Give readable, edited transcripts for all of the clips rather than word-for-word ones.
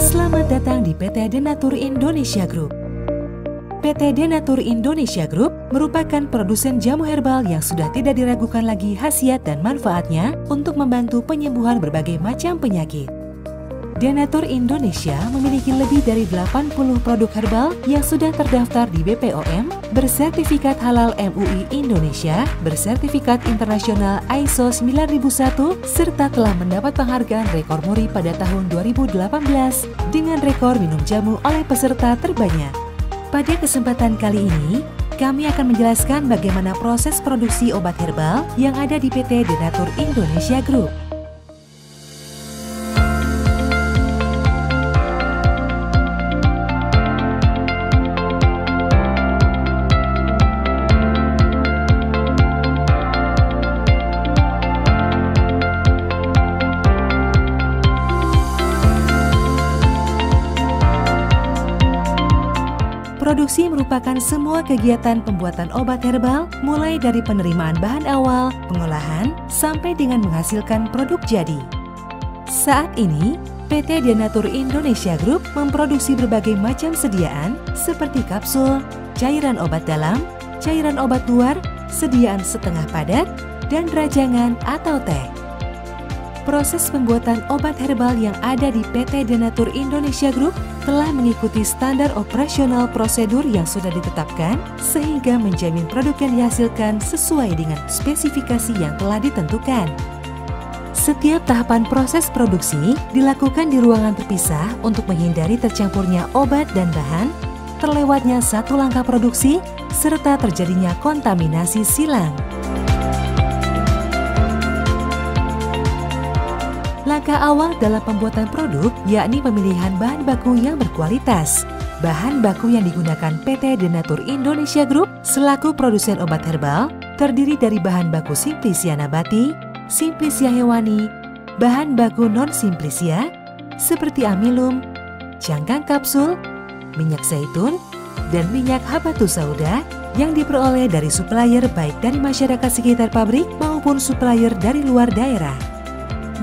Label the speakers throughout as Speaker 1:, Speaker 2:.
Speaker 1: Selamat datang di PT Denatur Indonesia Group. PT Denatur Indonesia Group merupakan produsen jamu herbal yang sudah tidak diragukan lagi khasiat dan manfaatnya untuk membantu penyembuhan berbagai macam penyakit. Denatur Indonesia memiliki lebih dari 80 produk herbal yang sudah terdaftar di BPOM, bersertifikat halal MUI Indonesia, bersertifikat internasional ISO 9001, serta telah mendapat penghargaan rekor muri pada tahun 2018 dengan rekor minum jamu oleh peserta terbanyak. Pada kesempatan kali ini, kami akan menjelaskan bagaimana proses produksi obat herbal yang ada di PT Denatur Indonesia Group. Produksi merupakan semua kegiatan pembuatan obat herbal, mulai dari penerimaan bahan awal, pengolahan, sampai dengan menghasilkan produk jadi. Saat ini, PT Denatur Indonesia Group memproduksi berbagai macam sediaan seperti kapsul, cairan obat dalam, cairan obat luar, sediaan setengah padat, dan rajangan atau teh. Proses pembuatan obat herbal yang ada di PT Denatur Indonesia Group telah mengikuti standar operasional prosedur yang sudah ditetapkan sehingga menjamin produk yang dihasilkan sesuai dengan spesifikasi yang telah ditentukan. Setiap tahapan proses produksi dilakukan di ruangan terpisah untuk menghindari tercampurnya obat dan bahan, terlewatnya satu langkah produksi, serta terjadinya kontaminasi silang. Langkah awal dalam pembuatan produk yakni pemilihan bahan baku yang berkualitas. Bahan baku yang digunakan PT Denatur Indonesia Group selaku produsen obat herbal terdiri dari bahan baku Simplisia nabati, Simplisia hewani, bahan baku non-Simplisia seperti amilum, cangkang kapsul, minyak zaitun, dan minyak habatus sauda yang diperoleh dari supplier baik dari masyarakat sekitar pabrik maupun supplier dari luar daerah.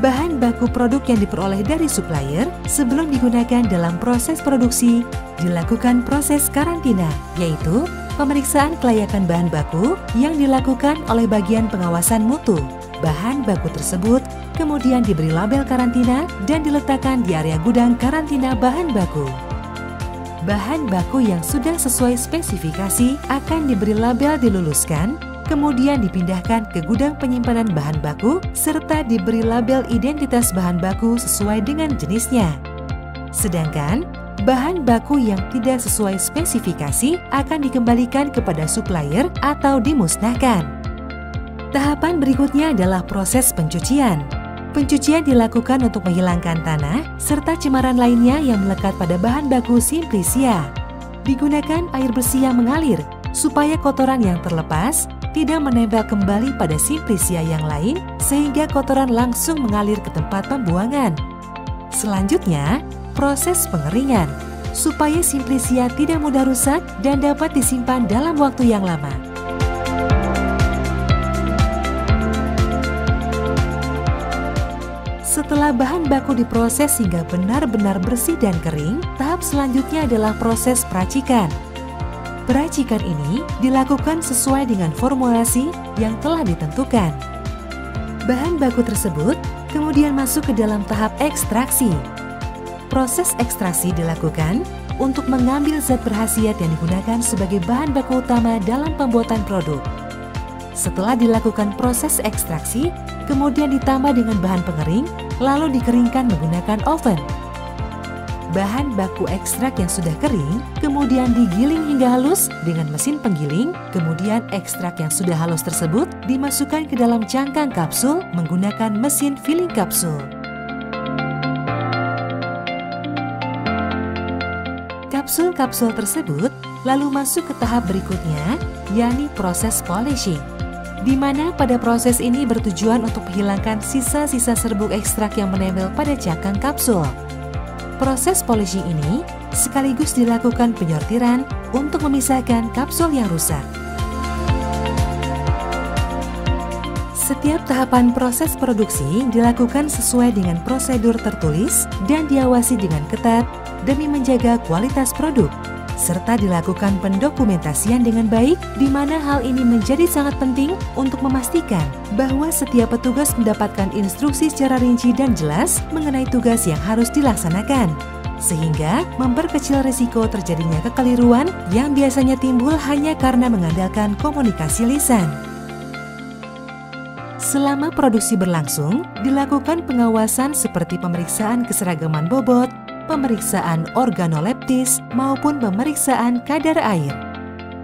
Speaker 1: Bahan baku produk yang diperoleh dari supplier sebelum digunakan dalam proses produksi dilakukan proses karantina, yaitu pemeriksaan kelayakan bahan baku yang dilakukan oleh bagian pengawasan mutu. Bahan baku tersebut kemudian diberi label karantina dan diletakkan di area gudang karantina bahan baku. Bahan baku yang sudah sesuai spesifikasi akan diberi label diluluskan, kemudian dipindahkan ke gudang penyimpanan bahan baku serta diberi label identitas bahan baku sesuai dengan jenisnya. Sedangkan bahan baku yang tidak sesuai spesifikasi akan dikembalikan kepada supplier atau dimusnahkan. Tahapan berikutnya adalah proses pencucian. Pencucian dilakukan untuk menghilangkan tanah serta cemaran lainnya yang melekat pada bahan baku Simplisia. Digunakan air bersih yang mengalir supaya kotoran yang terlepas tidak menempel kembali pada Simplisia yang lain sehingga kotoran langsung mengalir ke tempat pembuangan. Selanjutnya, proses pengeringan supaya Simplisia tidak mudah rusak dan dapat disimpan dalam waktu yang lama. Setelah bahan baku diproses hingga benar-benar bersih dan kering, tahap selanjutnya adalah proses peracikan. Peracikan ini dilakukan sesuai dengan formulasi yang telah ditentukan. Bahan baku tersebut kemudian masuk ke dalam tahap ekstraksi. Proses ekstraksi dilakukan untuk mengambil zat berkhasiat yang digunakan sebagai bahan baku utama dalam pembuatan produk. Setelah dilakukan proses ekstraksi, kemudian ditambah dengan bahan pengering, lalu dikeringkan menggunakan oven. Bahan baku ekstrak yang sudah kering kemudian digiling hingga halus dengan mesin penggiling, kemudian ekstrak yang sudah halus tersebut dimasukkan ke dalam cangkang kapsul menggunakan mesin filling kapsul. Kapsul-kapsul tersebut lalu masuk ke tahap berikutnya, yakni proses polishing, di mana pada proses ini bertujuan untuk menghilangkan sisa-sisa serbuk ekstrak yang menempel pada cangkang kapsul. Proses polishing ini sekaligus dilakukan penyortiran untuk memisahkan kapsul yang rusak. Setiap tahapan proses produksi dilakukan sesuai dengan prosedur tertulis dan diawasi dengan ketat demi menjaga kualitas produk, serta dilakukan pendokumentasian dengan baik, di mana hal ini menjadi sangat penting untuk memastikan bahwa setiap petugas mendapatkan instruksi secara rinci dan jelas mengenai tugas yang harus dilaksanakan, sehingga memperkecil risiko terjadinya kekeliruan yang biasanya timbul hanya karena mengandalkan komunikasi lisan. Selama produksi berlangsung, dilakukan pengawasan seperti pemeriksaan keseragaman bobot, pemeriksaan organoleptis, maupun pemeriksaan kadar air.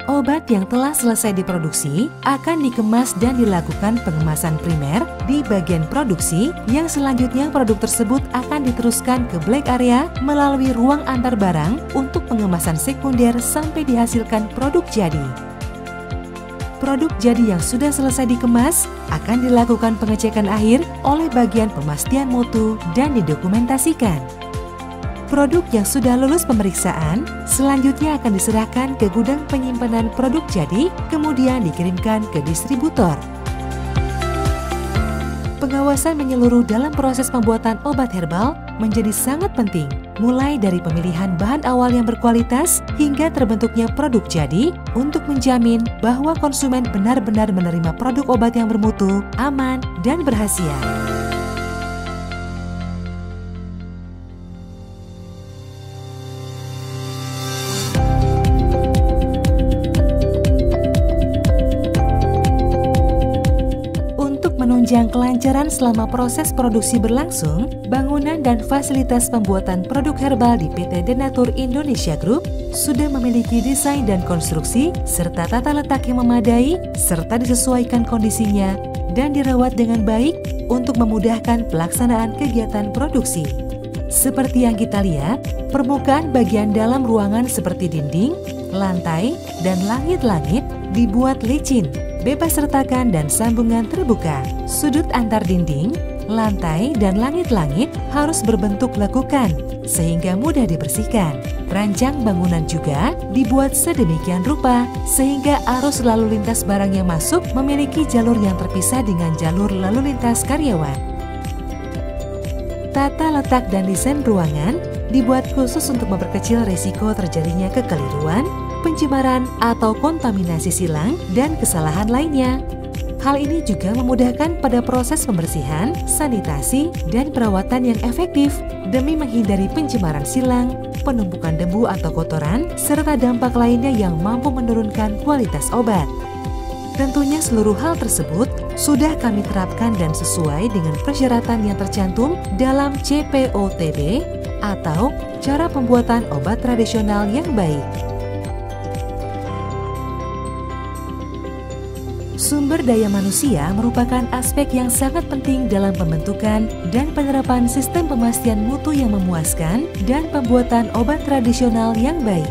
Speaker 1: Obat yang telah selesai diproduksi akan dikemas dan dilakukan pengemasan primer di bagian produksi, yang selanjutnya produk tersebut akan diteruskan ke black area melalui ruang antar barang untuk pengemasan sekunder sampai dihasilkan produk jadi. Produk jadi yang sudah selesai dikemas akan dilakukan pengecekan akhir oleh bagian pemastian mutu dan didokumentasikan. Produk yang sudah lulus pemeriksaan selanjutnya akan diserahkan ke gudang penyimpanan produk jadi, kemudian dikirimkan ke distributor. Pengawasan menyeluruh dalam proses pembuatan obat herbal menjadi sangat penting, mulai dari pemilihan bahan awal yang berkualitas hingga terbentuknya produk jadi, untuk menjamin bahwa konsumen benar-benar menerima produk obat yang bermutu, aman, dan berkhasiat. Menunjang kelancaran selama proses produksi berlangsung, bangunan dan fasilitas pembuatan produk herbal di PT Denatur Indonesia Group sudah memiliki desain dan konstruksi serta tata letak yang memadai serta disesuaikan kondisinya dan dirawat dengan baik untuk memudahkan pelaksanaan kegiatan produksi. Seperti yang kita lihat, permukaan bagian dalam ruangan seperti dinding, lantai, dan langit-langit dibuat licin, bebas retakan dan sambungan terbuka. Sudut antar dinding, lantai, dan langit-langit harus berbentuk lekukan sehingga mudah dibersihkan. Rancang bangunan juga dibuat sedemikian rupa sehingga arus lalu lintas barang yang masuk memiliki jalur yang terpisah dengan jalur lalu lintas karyawan. Tata letak dan desain ruangan dibuat khusus untuk memperkecil risiko terjadinya kekeliruan, pencemaran atau kontaminasi silang, dan kesalahan lainnya. Hal ini juga memudahkan pada proses pembersihan, sanitasi, dan perawatan yang efektif demi menghindari pencemaran silang, penumpukan debu atau kotoran, serta dampak lainnya yang mampu menurunkan kualitas obat. Tentunya seluruh hal tersebut sudah kami terapkan dan sesuai dengan persyaratan yang tercantum dalam CPOTB atau cara pembuatan obat tradisional yang baik. Sumber daya manusia merupakan aspek yang sangat penting dalam pembentukan dan penerapan sistem pemastian mutu yang memuaskan dan pembuatan obat tradisional yang baik.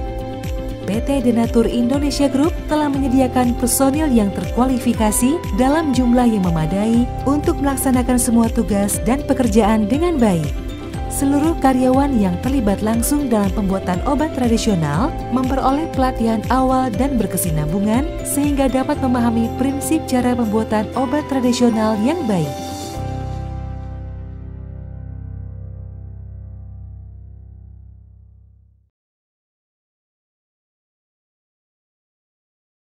Speaker 1: PT Denatur Indonesia Group telah menyediakan personil yang terkualifikasi dalam jumlah yang memadai untuk melaksanakan semua tugas dan pekerjaan dengan baik. Seluruh karyawan yang terlibat langsung dalam pembuatan obat tradisional memperoleh pelatihan awal dan berkesinambungan sehingga dapat memahami prinsip cara pembuatan obat tradisional yang baik.